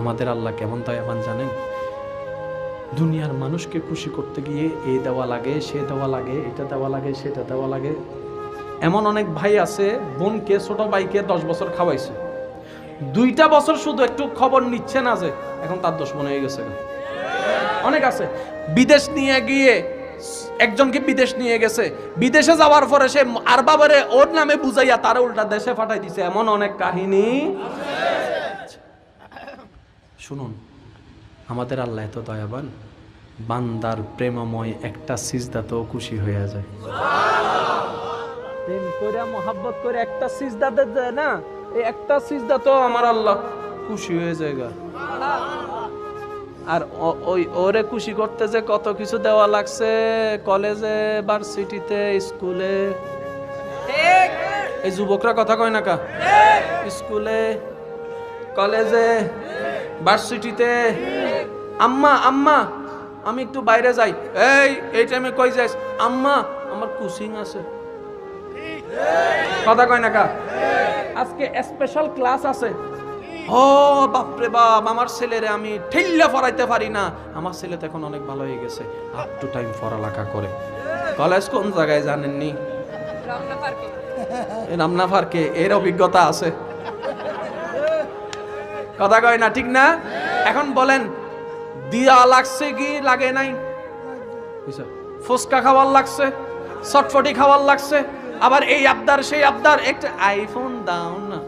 আমাদের আল্লাহ কেমন দয়াবান জানেন? দুনিয়ার মানুষকে খুশি করতে গিয়ে এই দেওয়া লাগে, সে দেওয়া লাগে, এটা দেওয়া লাগে, সেটা দেওয়া লাগে। এমন অনেক ভাই আছে, বোনকে, ছোট ভাইকে 10 বছর খাওয়াইছে, 2টা বছর শুধু একটু খবর নিচ্ছে না, যে এখন তার 10 মনে হয়ে গেছে। অনেক আছে, বিদেশ নিয়ে গিয়ে একজনকে বিদেশ নিয়ে গেছে, বিদেশে যাওয়ার পরে সে আর বাবারে ওর নামে বুঝাইয়া তারা উল্টা দেশে পাঠাই দিছে। এমন অনেক কাহিনী। শুনুন, আমাদের আল্লাহ এত দয়াবান, বান্দার প্রেমময় একটা সিজদাতেও খুশি হয়ে যায়। প্রেম করে মোহাব্বত করে একটা সিজদা দেয় না, এই একটা সিজদাতেও আমার আল্লাহ খুশি হয়ে যায়। আর ওরে খুশি করতে যে কত কিছু দেওয়া লাগছে, কলেজে, ভার্সিটিতে, স্কুলে। এই যুবকরা কথা কয় না কা? স্কুলে, কলেজে, ভার্সিটিতে। আম্মা আম্মা আমি একটু বাইরে যাই, এই টাইমে কই যাস? আম্মা আমার কোচিং আছে। কথা কয় না কা? আজকে স্পেশাল ক্লাস আছে। ও বাপরে বাপ, আমার ছেলেরে আমি ঠেল্লা পড়াইতে পারি না, আমার ছেলে তো এখন অনেক ভালো হয়ে গেছে, আপ টু টাইম পড়ালেখা করে। কলেজ কোন জায়গায় জানেননি? রামনা পার্কে। এর অভিজ্ঞতা আছে। কথা কয় না, ঠিক না? এখন বলেন, দিয়া লাগছে কি লাগে নাই? ফুচকা খাওয়ার লাগছে, চটপটি খাওয়ার লাগছে, আবার এই আবদার সেই আবদার, একটা আইফোন দাও না।